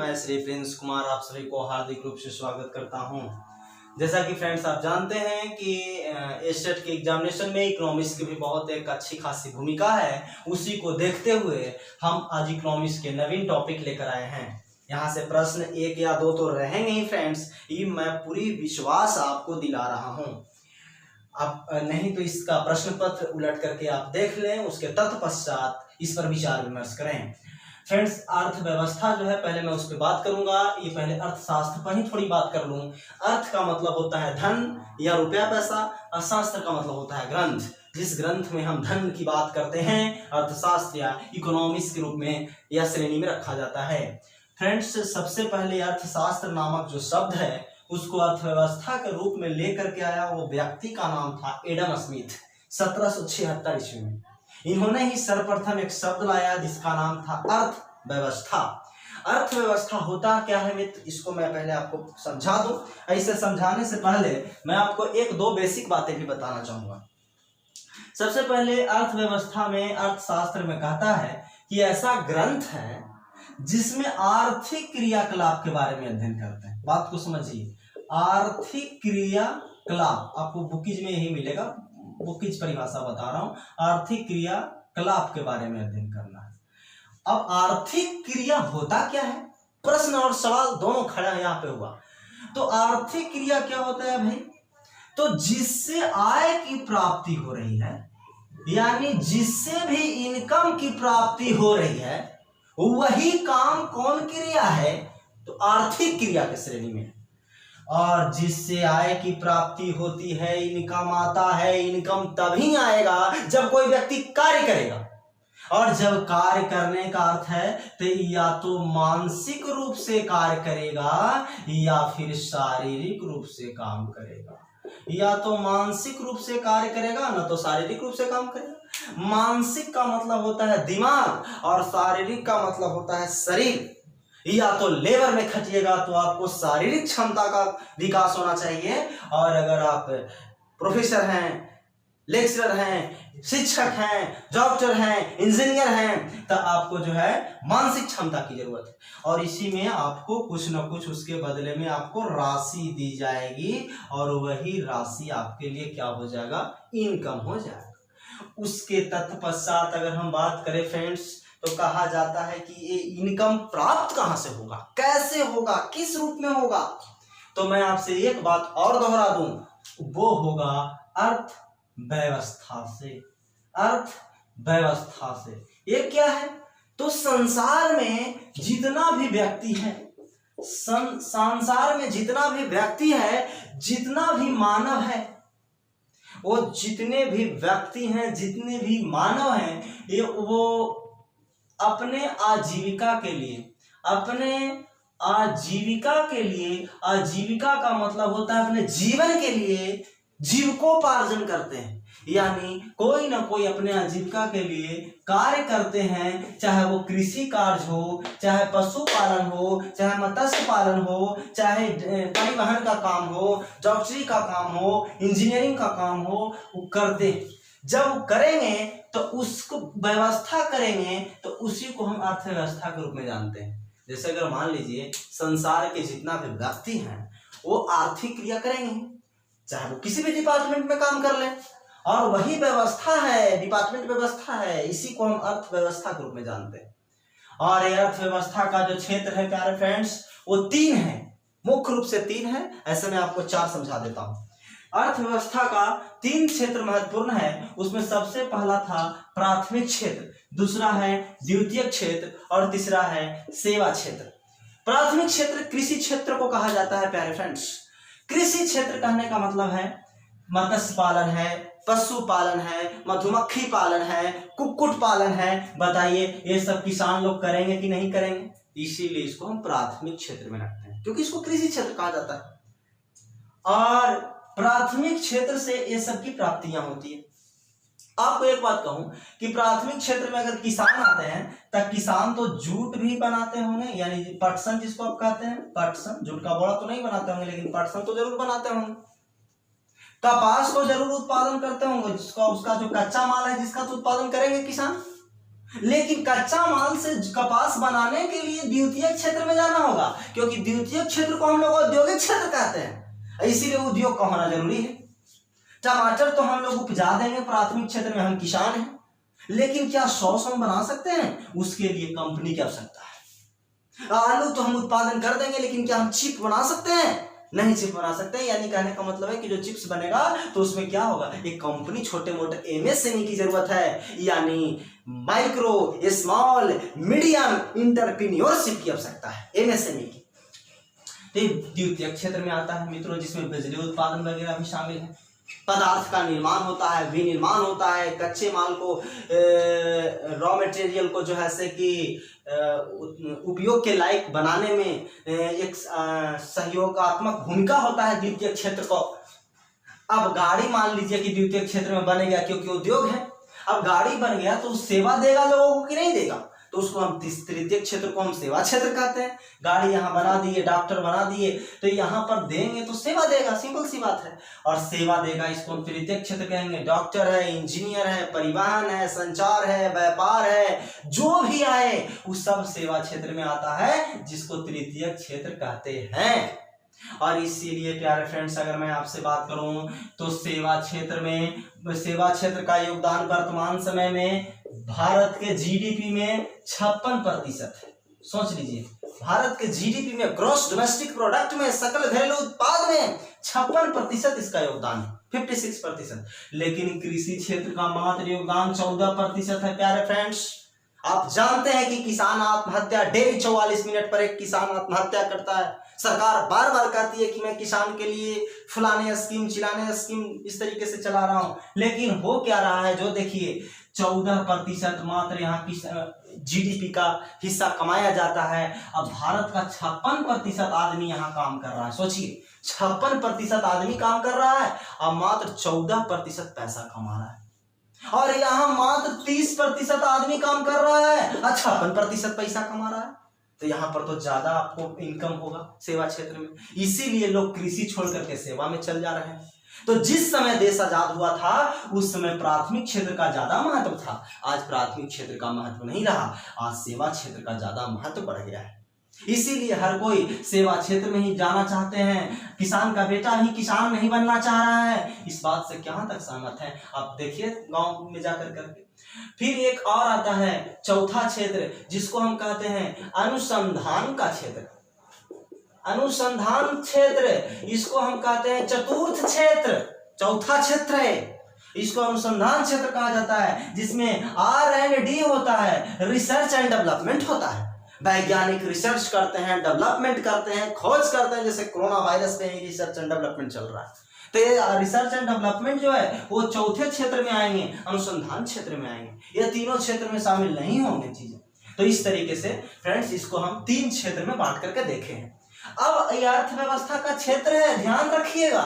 मैं श्री प्रिंस कुमार आप सभी को हार्दिक रूप से स्वागत करता हूं। जैसा कि फ्रेंड्स आप जानते हैं कि स्टेट के एग्जामिनेशन में इकोनॉमिक्स की भी बहुत एक अच्छी खासी भूमिका है। उसी को देखते हुए हम आज इकोनॉमिक्स के नवीन टॉपिक लेकर आए हैं। यहाँ से प्रश्न एक या दो तो रहेंगे ही फ्रेंड्स, ये मैं पूरी विश्वास आपको दिला रहा हूँ। आप नहीं तो इसका प्रश्न पत्र उलट करके आप देख लें, उसके तत्पश्चात इस पर विचार विमर्श करें। फ्रेंड्स, अर्थव्यवस्था जो है पहले मैं उस पर बात करूंगा। ये पहले अर्थशास्त्र पर ही थोड़ी बात कर लूं। अर्थ का मतलब होता है धन या रुपया पैसा, और शास्त्र का मतलब होता है ग्रंथ। जिस ग्रंथ में हम धन की बात करते हैं अर्थशास्त्र या इकोनॉमिक्स के रूप में या श्रेणी में रखा जाता है। फ्रेंड्स, सबसे पहले अर्थशास्त्र नामक जो शब्द है उसको अर्थव्यवस्था के रूप में लेकर के आया वो व्यक्ति का नाम था एडम स्मिथ 1776 ईस्वी में। इन्होंने ही सर्वप्रथम एक शब्द लाया जिसका नाम था अर्थव्यवस्था। अर्थव्यवस्था होता क्या है मित्र, इसको मैं पहले आपको समझा दूं। ऐसे समझाने से पहले मैं आपको एक दो बेसिक बातें भी बताना चाहूंगा। सबसे पहले अर्थव्यवस्था में अर्थशास्त्र में कहता है कि ऐसा ग्रंथ है जिसमें आर्थिक क्रियाकलाप के बारे में अध्ययन करते हैं। बात को समझिए, आर्थिक क्रियाकलाप आपको बुकीज में यही मिलेगा, बुकीज परिभाषा बता रहा हूं। आर्थिक क्रियाकलाप के बारे में अध्ययन करना है। अब आर्थिक क्रिया होता क्या है, प्रश्न और सवाल दोनों खड़ा यहाँ पे हुआ। तो आर्थिक क्रिया क्या होता है भाई, तो जिससे आय की प्राप्ति हो रही है, यानी जिससे भी इनकम की प्राप्ति हो रही है, वही काम कौन क्रिया है, तो आर्थिक क्रिया के श्रेणी में। और जिससे आय की प्राप्ति होती है, इनकम आता है, इनकम तभी आएगा जब कोई व्यक्ति कार्य करेगा। और जब कार्य करने का अर्थ है तो या तो मानसिक रूप से कार्य करेगा या फिर शारीरिक रूप से काम करेगा। या तो मानसिक रूप से कार्य करेगा ना तो शारीरिक रूप से काम करेगा। मानसिक का मतलब होता है दिमाग और शारीरिक का मतलब होता है शरीर। या तो लेबर में खटिएगा तो आपको शारीरिक क्षमता का विकास होना चाहिए, और अगर आप प्रोफेसर हैं, लेक्चरर हैं, शिक्षक हैं, डॉक्टर हैं, इंजीनियर हैं, तो आपको जो है मानसिक क्षमता की जरूरत है। और इसी में आपको कुछ न कुछ उसके बदले में आपको राशि दी जाएगी, और वही राशि आपके लिए क्या हो जाएगा, इनकम हो जाएगा। उसके तत्पश्चात अगर हम बात करें फ्रेंड्स, तो कहा जाता है कि ये इनकम प्राप्त कहां से होगा, कैसे होगा, किस रूप में होगा। तो मैं आपसे एक बात और दोहरा दूं, वो होगा अर्थव्यवस्था से। अर्थव्यवस्था से ये क्या है, तो संसार में जितना भी व्यक्ति है, संसार में जितना भी व्यक्ति है, जितना भी मानव है, वो जितने भी व्यक्ति हैं, जितने भी मानव हैं, ये वो अपने आजीविका के लिए, अपने आजीविका के लिए, आजीविका का मतलब होता है अपने जीवन के लिए जीविकोपार्जन करते हैं। यानी कोई ना कोई अपने आजीविका के लिए कार्य करते हैं, चाहे वो कृषि कार्य हो, चाहे पशुपालन हो, चाहे मत्स्य पालन हो, चाहे परिवहन का काम हो, डॉक्टरी का काम हो, इंजीनियरिंग का काम हो, वो करते। जब करेंगे तो उसको व्यवस्था करेंगे तो उसी को हम अर्थव्यवस्था के रूप में जानते हैं। जैसे अगर मान लीजिए संसार के जितना भी व्यक्ति हैं वो आर्थिक क्रिया करेंगे, चाहे वो किसी भी डिपार्टमेंट में काम कर ले, और वही व्यवस्था है, डिपार्टमेंट व्यवस्था है, इसी को हम अर्थव्यवस्था के रूप में जानते हैं। और ये अर्थव्यवस्था का जो क्षेत्र है प्यारे फ्रेंड्स, वो तीन है, मुख्य रूप से तीन है। ऐसे मैं आपको चार समझा देता हूं। अर्थव्यवस्था का तीन क्षेत्र महत्वपूर्ण है। उसमें सबसे पहला था प्राथमिक क्षेत्र, दूसरा है द्वितीयक क्षेत्र, और तीसरा है सेवा क्षेत्र। प्राथमिक क्षेत्र कृषि क्षेत्र को कहा जाता है प्यारे फ्रेंड्स। कृषि क्षेत्र कहने का मतलब है मत्स्य पालन है, पशुपालन है, मधुमक्खी पालन है, कुक्कुट पालन है। बताइए ये सब किसान लोग करेंगे कि नहीं करेंगे, इसीलिए इसको हम प्राथमिक क्षेत्र में रखते हैं, क्योंकि इसको कृषि क्षेत्र कहा जाता है। और प्राथमिक क्षेत्र से ये सब की प्राप्तियां होती है। आपको एक बात कहूं कि प्राथमिक क्षेत्र में अगर किसान आते हैं तब किसान तो जूट भी बनाते होंगे, यानी पटसन जिसको आप कहते हैं, पटसन, जूट का बोरा तो नहीं बनाते होंगे लेकिन पटसन तो जरूर बनाते होंगे। कपास को जरूर उत्पादन करते होंगे, जिसका उसका जो कच्चा माल है जिसका तो उत्पादन करेंगे किसान। लेकिन कच्चा माल से कपास बनाने के लिए द्वितीयक क्षेत्र में जाना होगा, क्योंकि द्वितीयक क्षेत्र को हम लोग औद्योगिक क्षेत्र कहते हैं, इसीलिए उद्योग का होना जरूरी है। टमाटर तो हम लोग उपजा देंगे, प्राथमिक क्षेत्र में हम किसान हैं, लेकिन क्या सॉस हम बना सकते हैं? उसके लिए कंपनी की आवश्यकता है। आलू तो हम उत्पादन कर देंगे, लेकिन क्या हम चिप बना सकते हैं? नहीं चिप बना सकते। यानी कहने का मतलब है कि जो चिप्स बनेगा तो उसमें क्या होगा, एक कंपनी, छोटे मोटे एमएसएमई की जरूरत है, यानी माइक्रो स्मॉल मीडियम इंटरप्रीन्योरशिप की आवश्यकता है, एमएसएमई की। तो द्वितीयक क्षेत्र में आता है मित्रों, जिसमें बिजली उत्पादन वगैरह भी शामिल है, पदार्थ का निर्माण होता है, विनिर्माण होता है, कच्चे माल को, रॉ मटेरियल को जो है से कि उपयोग के लायक बनाने में एक सहयोगात्मक भूमिका होता है द्वितीय क्षेत्र को। अब गाड़ी मान लीजिए कि द्वितीय क्षेत्र में बन गया, क्योंकि उद्योग है, अब गाड़ी बन गया तो सेवा देगा लोगों को कि नहीं देगा, तो उसको हम तृतीय क्षेत्र को हम सेवा क्षेत्र कहते हैं। गाड़ी यहाँ बना दिए, डॉक्टर बना दिए, तो यहाँ पर देंगे तो सेवा देगा, सिंपल सी बात है, और सेवा देगा, इसको हम तृतीय क्षेत्र कहेंगे। डॉक्टर है, इंजीनियर है, परिवहन है, संचार है, व्यापार है, जो भी आए उस सब सेवा क्षेत्र में आता है, जिसको तृतीय क्षेत्र कहते हैं। और इसीलिए प्यारे फ्रेंड्स, अगर मैं आपसे बात करूं तो सेवा क्षेत्र का योगदान वर्तमान समय में भारत के जीडीपी में 56% है। सोच लीजिए, भारत के जीडीपी में, ग्रॉस डोमेस्टिक प्रोडक्ट में, सकल घरेलू उत्पाद में 56% इसका योगदान है, 56%। लेकिन कृषि क्षेत्र का मात्र योगदान 14% है। प्यारे फ्रेंड्स, आप जानते हैं कि किसान आत्महत्या, डेली 44 मिनट पर एक किसान आत्महत्या करता है। सरकार बार बार कहती है कि मैं किसान के लिए फलाने स्कीम, चिलाने स्कीम इस तरीके से चला रहा हूं, लेकिन हो क्या रहा है, जो देखिए 14% मात्र यहाँ की जीडीपी का हिस्सा कमाया जाता है। अब भारत का 56% आदमी यहाँ काम कर रहा है। सोचिए, 56% आदमी काम कर रहा है और मात्र 14% पैसा कमा रहा है, और यहाँ मात्र 30% आदमी काम कर रहा है, 56% पैसा कमा रहा है। तो यहाँ पर तो ज्यादा आपको इनकम होगा सेवा क्षेत्र में, इसीलिए लोग कृषि छोड़ करके सेवा में चल जा रहे हैं। तो जिस समय देश आजाद हुआ था उस समय प्राथमिक क्षेत्र का ज्यादा महत्व था, आज प्राथमिक क्षेत्र का महत्व नहीं रहा, आज सेवा क्षेत्र का ज्यादा महत्व बढ़ गया है। इसीलिए हर कोई सेवा क्षेत्र में ही जाना चाहते हैं। किसान का बेटा ही किसान नहीं बनना चाह रहा है। इस बात से कहां तक सहमत है आप देखिए गांव में जाकर करके। फिर एक और आता है चौथा क्षेत्र, जिसको हम कहते हैं अनुसंधान का क्षेत्र। अनुसंधान क्षेत्र, इसको हम कहते हैं चतुर्थ क्षेत्र, चौथा क्षेत्र है, इसको अनुसंधान क्षेत्र कहा जाता है, जिसमें R&D होता है, रिसर्च एंड डेवलपमेंट होता है। वैज्ञानिक रिसर्च करते हैं, डेवलपमेंट करते हैं, खोज करते हैं। जैसे कोरोना वायरस पे ही रिसर्च एंड डेवलपमेंट चल रहा है, तो ये रिसर्च एंड डेवलपमेंट जो है वो चौथे क्षेत्र में आएंगे, अनुसंधान क्षेत्र में आएंगे। ये तीनों क्षेत्र में शामिल नहीं होंगे चीजें। तो इस तरीके से फ्रेंड्स, इसको हम 3 क्षेत्र में बांट करके देखे हैं। अब ये अर्थव्यवस्था का क्षेत्र है, ध्यान रखिएगा,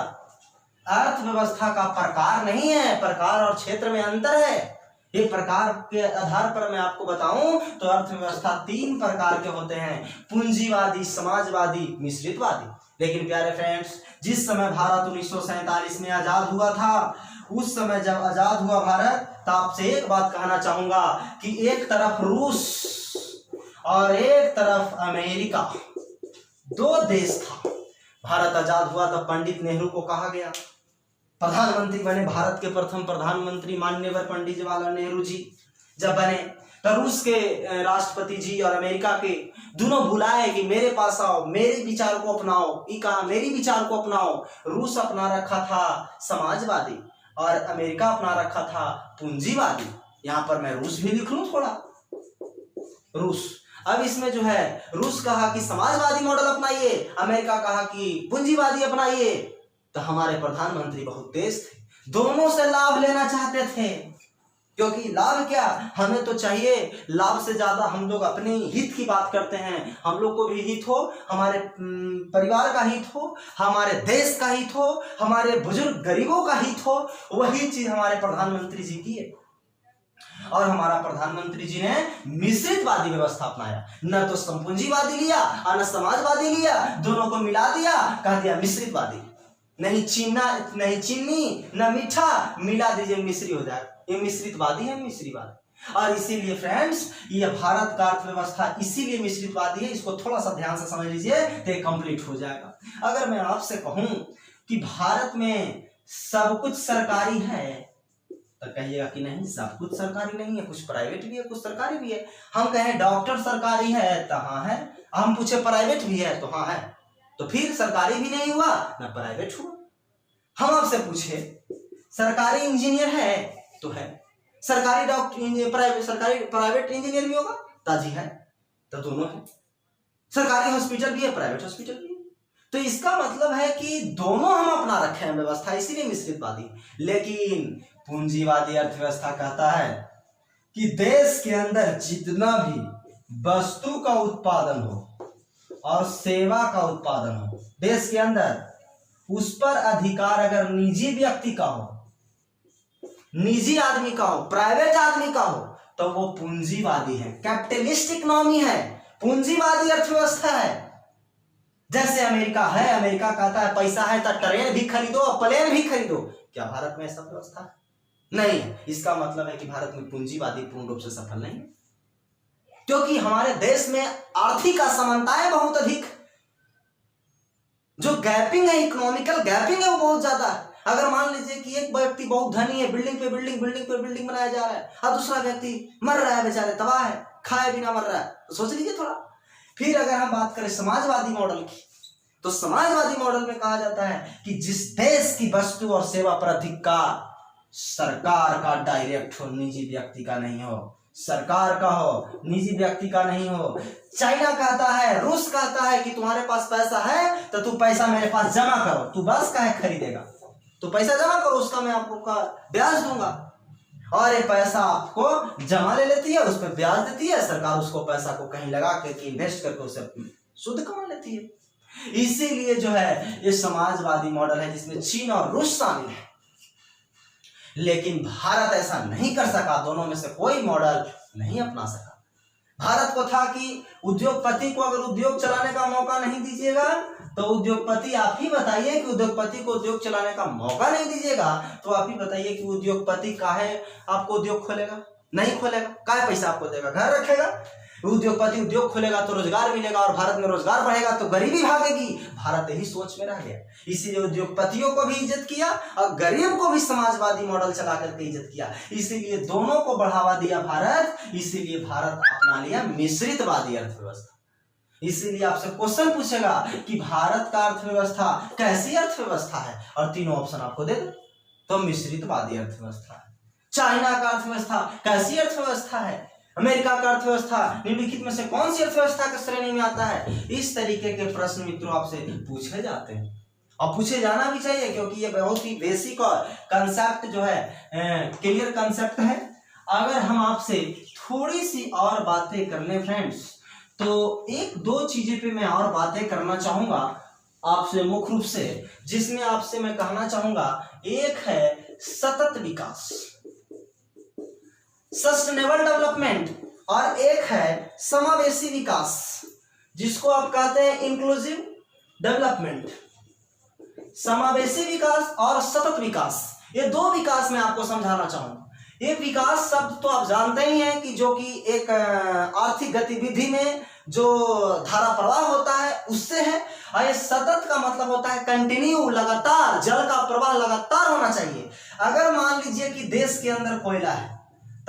अर्थव्यवस्था का प्रकार नहीं है, प्रकार और क्षेत्र में अंतर है। ये प्रकार के आधार पर मैं आपको बताऊं तो अर्थव्यवस्था 3 प्रकार के होते हैं, पूंजीवादी, समाजवादी, मिश्रितवादी। लेकिन प्यारे फ्रेंड्स, जिस समय भारत 1947 में आजाद हुआ था, उस समय जब आजाद हुआ भारत, तो आपसे एक बात कहना चाहूंगा कि एक तरफ रूस और एक तरफ अमेरिका, 2 देश था। भारत आजाद हुआ तो पंडित नेहरू को कहा गया, प्रधानमंत्री बने, भारत के प्रथम प्रधानमंत्री माननीय पंडित जवाहरलाल नेहरू जी जब बने, तो रूस के राष्ट्रपति जी और अमेरिका के दोनों बुलाए कि मेरे पास आओ, मेरे विचार को अपनाओ। ये कहा मेरी विचार को अपनाओ। रूस अपना रखा था समाजवादी और अमेरिका अपना रखा था पूंजीवादी। यहाँ पर मैं रूस भी लिख लूं थोड़ा, रूस। अब इसमें जो है रूस कहा कि समाजवादी मॉडल अपनाइए, अमेरिका कहा कि पूंजीवादी अपनाइए। तो हमारे प्रधानमंत्री बहुत तेज थे, दोनों से लाभ लेना चाहते थे, क्योंकि लाभ क्या, हमें तो चाहिए लाभ से ज्यादा हम लोग अपने हित की बात करते हैं। हम लोग को भी हित हो, हमारे परिवार का हित हो, हमारे देश का हित हो, हमारे बुजुर्ग गरीबों का हित हो, वही चीज हमारे प्रधानमंत्री जी की है। और हमारा प्रधानमंत्री जी ने मिश्रितवादी व्यवस्था अपनाया, न तो संपूंजीवादी लिया और न समाजवादी लिया, दोनों को मिला दिया, कह दिया मिश्रितवादी। नहीं चीनी न मीठा, मिला दीजिए मिश्री हो जाए, ये मिश्रितवादी है, मिश्रीवाद। और इसीलिए फ्रेंड्स ये भारत का अर्थव्यवस्था इसीलिए मिश्रितवादी है। इसको थोड़ा सा ध्यान से समझ लीजिए तो कंप्लीट हो जाएगा। अगर मैं आपसे कहूं कि भारत में सब कुछ सरकारी है तो कहिएगा कि नहीं, सब कुछ सरकारी नहीं है, कुछ प्राइवेट भी है, कुछ सरकारी भी है। हम कहें डॉक्टर सरकारी है तो हाँ है, हम पूछे प्राइवेट भी है तो हाँ है, तो फिर सरकारी भी नहीं हुआ ना प्राइवेट हुआ। हम आपसे पूछे सरकारी इंजीनियर है तो है, सरकारी डॉक्टर प्राइवेट इंजीनियर भी होगा ताजी है, तो दोनों है। सरकारी हॉस्पिटल भी है, प्राइवेट हॉस्पिटल भी है। तो इसका मतलब है कि दोनों हम अपना रखे हैं व्यवस्था, इसीलिए मिश्रितवादी। लेकिन पूंजीवादी अर्थव्यवस्था कहता है कि देश के अंदर जितना भी वस्तु का उत्पादन हो और सेवा का उत्पादन हो देश के अंदर, उस पर अधिकार अगर निजी व्यक्ति का हो, निजी आदमी का हो, प्राइवेट आदमी का हो, तो वो पूंजीवादी है, कैपिटलिस्ट इकोनॉमी है, पूंजीवादी अर्थव्यवस्था है। जैसे अमेरिका है, अमेरिका कहता है पैसा है तो ट्रेन भी खरीदो, प्लेन भी खरीदो। क्या भारत में ऐसा व्यवस्था है? नहीं है। इसका मतलब है कि भारत में पूंजीवादी पूर्ण रूप से सफल नहीं है, क्योंकि हमारे देश में आर्थिक असमानताएं बहुत अधिक, जो गैपिंग है, इकोनॉमिकल गैपिंग है वो बहुत ज्यादा है। अगर मान लीजिए कि एक व्यक्ति बहुत धनी है, बिल्डिंग पे बिल्डिंग बनाया जा रहा है, और दूसरा व्यक्ति मर रहा है, बेचारे तबाह है, खाए बिना मर रहा है, तो सोच लीजिए थोड़ा। फिर अगर हम बात करें समाजवादी मॉडल की, तो समाजवादी मॉडल में कहा जाता है कि जिस देश की वस्तु और सेवा पर अधिकार सरकार का डायरेक्ट हो, निजी व्यक्ति का नहीं हो, सरकार का हो, निजी व्यक्ति का नहीं हो। चाइना कहता है, रूस कहता है कि तुम्हारे पास पैसा है तो तू पैसा मेरे पास जमा करो, तू बस काहे खरीदेगा, तो पैसा जमा करो, उसका मैं आपको का ब्याज दूंगा। और ये पैसा आपको जमा ले लेती है, उस पर ब्याज देती है सरकार, उसको पैसा को कहीं लगा करके इन्वेस्ट करके उसे शुद्ध कमा लेती है। इसीलिए जो है ये समाजवादी मॉडल है जिसमें चीन और रूस शामिल है। लेकिन भारत ऐसा नहीं कर सका, दोनों में से कोई मॉडल नहीं अपना सका। भारत को था कि उद्योगपति को अगर उद्योग चलाने का मौका नहीं दीजिएगा तो उद्योगपति, आप ही बताइए कि उद्योगपति को उद्योग चलाने का मौका नहीं दीजिएगा तो आप ही बताइए कि उद्योगपति काहे आपको उद्योग खोलेगा? नहीं खोलेगा। काहे पैसा आपको देगा? घर रखेगा। उद्योगपति उद्योग खोलेगा तो रोजगार मिलेगा, और भारत में रोजगार बढ़ेगा तो गरीबी भागेगी। भारत यही सोच में रह गया, इसीलिए उद्योगपतियों को भी इज्जत किया और गरीब को भी समाजवादी मॉडल चला करके इज्जत किया। इसीलिए दोनों को बढ़ावा दिया भारत, इसीलिए भारत अपना लिया मिश्रितवादी अर्थव्यवस्था। इसीलिए आपसे क्वेश्चन पूछेगा कि भारत का अर्थव्यवस्था कैसी अर्थव्यवस्था है, और तीनों ऑप्शन आपको दे दो तो मिश्रितवादी अर्थव्यवस्था है। चाइना का अर्थव्यवस्था कैसी अर्थव्यवस्था है, अमेरिका का अर्थव्यवस्था निम्नलिखित में से कौन सी अर्थव्यवस्था की श्रेणी में आता है? इस तरीके के प्रश्न मित्रों आपसे पूछे जाते हैं, और पूछे जाना भी चाहिए, क्योंकि ये बहुत ही बेसिक और कंसेप्ट जो है क्लियर कंसेप्ट है। अगर हम आपसे थोड़ी सी और बातें कर लें फ्रेंड्स, तो एक दो चीजें पे मैं और बातें करना चाहूंगा आपसे मुख्य रूप से, जिसमें आपसे मैं कहना चाहूंगा, एक है सतत विकास, सस्टेनेबल डेवलपमेंट, और एक है समावेशी विकास, जिसको आप कहते हैं इंक्लूसिव डेवलपमेंट। समावेशी विकास और सतत विकास, ये दो विकास मैं आपको समझाना चाहूंगा। ये विकास शब्द तो आप जानते ही हैं कि जो कि एक आर्थिक गतिविधि में जो धारा प्रवाह होता है उससे है, और ये सतत का मतलब होता है कंटिन्यू, लगातार, जल का प्रवाह लगातार होना चाहिए। अगर मान लीजिए कि देश के अंदर कोयला है,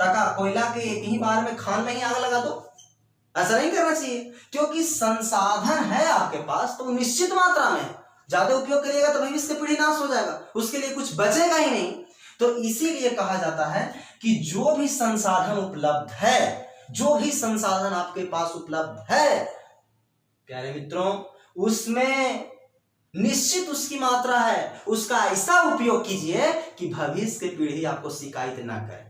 तका कोयला के एक ही बार में खान में ही आग लगा दो, ऐसा नहीं करना चाहिए, क्योंकि संसाधन है आपके पास तो निश्चित मात्रा में ज्यादा उपयोग करिएगा तो भविष्य की पीढ़ी नाश हो जाएगा, उसके लिए कुछ बचेगा ही नहीं। तो इसीलिए कहा जाता है कि जो भी संसाधन उपलब्ध है, जो भी संसाधन आपके पास उपलब्ध है प्यारे मित्रों, उसमें निश्चित उसकी मात्रा है, उसका ऐसा उपयोग कीजिए कि भविष्य की पीढ़ी आपको शिकायत ना करे।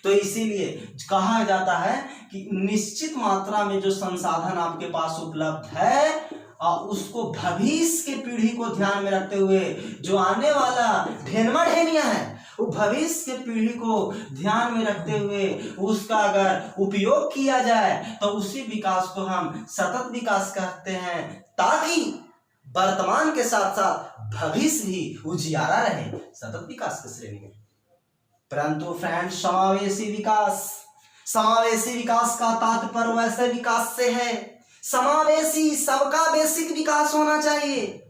तो इसीलिए कहा जाता है कि निश्चित मात्रा में जो संसाधन आपके पास उपलब्ध है, उसको भविष्य की पीढ़ी को ध्यान में रखते हुए, जो आने वाला ढेनवा ढेनिया है, वो भविष्य की पीढ़ी को ध्यान में रखते हुए उसका अगर उपयोग किया जाए तो उसी विकास को हम सतत विकास कहते हैं, ताकि वर्तमान के साथ साथ भविष्य भी उजियारा रहे, सतत विकास की श्रेणी में। परंतु फ्रेंड्स, समावेशी विकास, समावेशी विकास का तात्पर्य वैसे विकास से है, समावेशी सबका बेसिक विकास होना चाहिए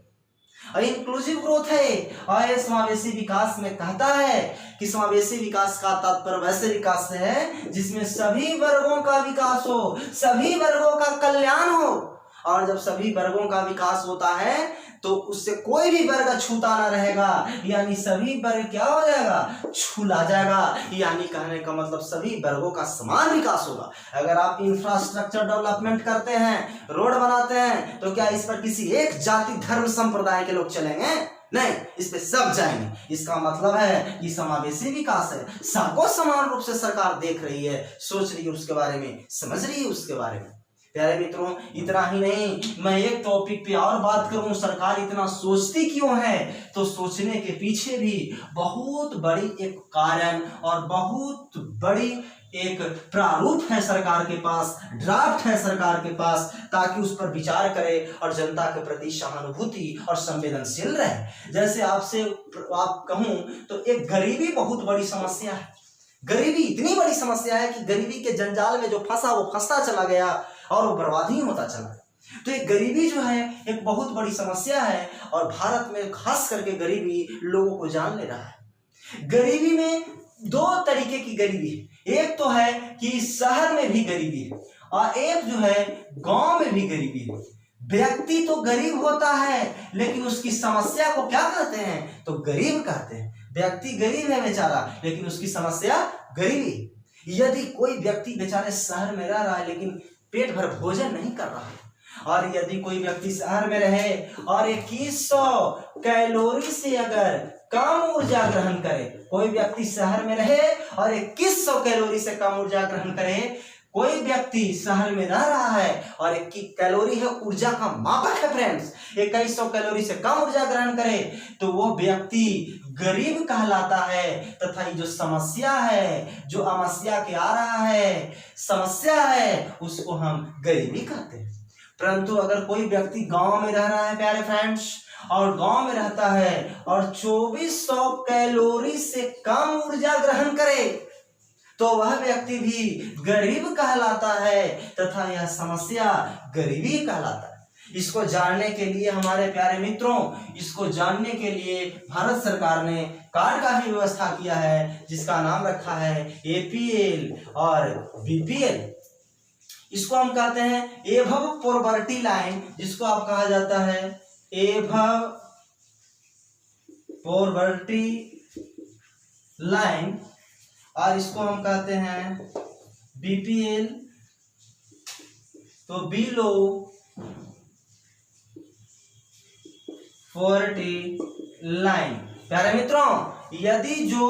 और इंक्लूसिव ग्रोथ है। और समावेशी विकास में कहता है कि समावेशी विकास का तात्पर्य वैसे विकास से है जिसमें सभी वर्गों का विकास हो, सभी वर्गों का कल्याण हो। और जब सभी वर्गों का विकास होता है तो उससे कोई भी वर्ग छूता ना रहेगा, यानी सभी वर्ग क्या हो जाएगा, छूला जाएगा। यानी कहने का मतलब सभी वर्गों का समान विकास होगा। अगर आप इंफ्रास्ट्रक्चर डेवलपमेंट करते हैं, रोड बनाते हैं, तो क्या इस पर किसी एक जाति धर्म संप्रदाय के लोग चलेंगे? नहीं, इस पे सब जाएंगे। इसका मतलब है कि समावेशी विकास है, सबको समान रूप से सरकार देख रही है, सोच रही है उसके बारे में, समझ रही है उसके बारे में। प्यारे मित्रों, इतना ही नहीं, मैं एक टॉपिक पे और बात करूं, सरकार इतना सोचती क्यों है? तो सोचने के पीछे भी बहुत बड़ी एक कारण और बहुत बड़ी एक प्रारूप है सरकार के पास, ड्राफ्ट है सरकार के पास, ताकि उस पर विचार करे और जनता के प्रति सहानुभूति और संवेदनशील रहे। जैसे आप कहूं तो एक गरीबी बहुत बड़ी समस्या है। गरीबी इतनी बड़ी समस्या है कि गरीबी के जंजाल में जो फंसा वो फंसता चला गया और वो बर्बादी होता चला गया। तो एक गरीबी जो है एक बहुत बड़ी समस्या है और भारत में खास करके गरीबी लोगों को जान ले रहा है। गरीबी में दो तरीके की गरीबी है, एक तो है कि शहर में भी गरीबी है और एक जो है गांव में भी गरीबी है। व्यक्ति तो गरीब होता है लेकिन उसकी समस्या को क्या कहते हैं, तो गरीब कहते हैं। व्यक्ति गरीब है बेचारा लेकिन उसकी समस्या गरीबी। यदि कोई व्यक्ति बेचारे शहर में रह रहा है लेकिन पेट भर भोजन नहीं कर रहा है, और यदि कोई व्यक्ति शहर में रहे और 2100 कैलोरी से अगर कम ऊर्जा ग्रहण करे, कोई व्यक्ति शहर में रहे और 2100 कैलोरी से कम ऊर्जा ग्रहण करे, कोई व्यक्ति शहर में रह रहा है और 21 कैलोरी है ऊर्जा का मापक है फ्रेंड्स, 2100 कैलोरी से कम ऊर्जा ग्रहण करे तो वो व्यक्ति गरीब कहलाता है। तथा ये जो समस्या है, जो अमस्या के आ रहा है, समस्या है, उसको हम गरीबी कहते हैं। परंतु अगर कोई व्यक्ति गांव में रह रहा है प्यारे फ्रेंड्स, और गांव में रहता है और 2400 कैलोरी से कम ऊर्जा ग्रहण करे तो वह व्यक्ति भी गरीब कहलाता है तथा यह समस्या गरीबी कहलाता है। इसको जानने के लिए हमारे प्यारे मित्रों, इसको जानने के लिए भारत सरकार ने कार्ड का भी व्यवस्था किया है जिसका नाम रखा है APL और BPL। इसको हम कहते हैं एबव पॉवर्टी लाइन, जिसको आप कहा जाता है एबव पॉवर्टी लाइन, और इसको हम कहते हैं BPL तो बिलो पॉवर्टी लाइन। प्यारे मित्रों, यदि जो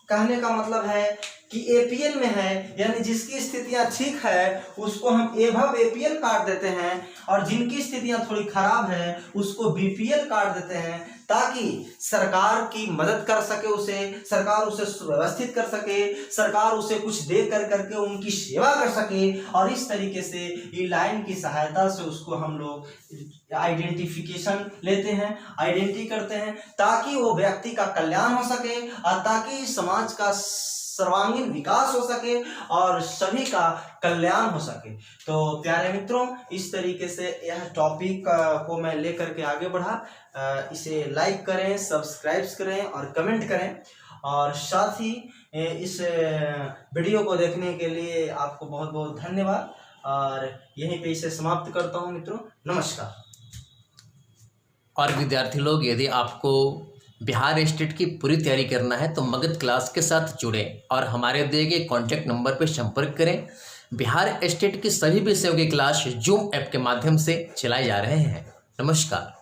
कहने का मतलब है कि APL में है, यानी जिसकी स्थितियां ठीक है उसको हम एबव APL कार्ड देते हैं, और जिनकी स्थितियां थोड़ी खराब है उसको BPL कार्ड देते हैं, ताकि सरकार की मदद कर सके, उसे सरकार उसे सुव्यवस्थित कर सके, सरकार उसे कुछ दे कर करके उनकी सेवा कर सके। और इस तरीके से ये लाइन की सहायता से उसको हम लोग आइडेंटिफिकेशन लेते हैं, आइडेंटिटी करते हैं, ताकि वो व्यक्ति का कल्याण हो सके और ताकि समाज का सर्वांगीण विकास हो सके और सभी का कल्याण हो सके। तो प्यारे मित्रों, इस तरीके से यह टॉपिक को मैं लेकर के आगे बढ़ा। इसे लाइक करें, सब्सक्राइब करें और कमेंट करें, और साथ ही इस वीडियो को देखने के लिए आपको बहुत बहुत धन्यवाद, और यहीं पे इसे समाप्त करता हूं मित्रों। नमस्कार। और विद्यार्थी लोग, यदि आपको बिहार स्टेट की पूरी तैयारी करना है तो मगध क्लास के साथ जुड़ें और हमारे दिए गए कॉन्टैक्ट नंबर पर संपर्क करें। बिहार स्टेट की सभी विषयों की क्लास जूम ऐप के माध्यम से चलाए जा रहे हैं। नमस्कार।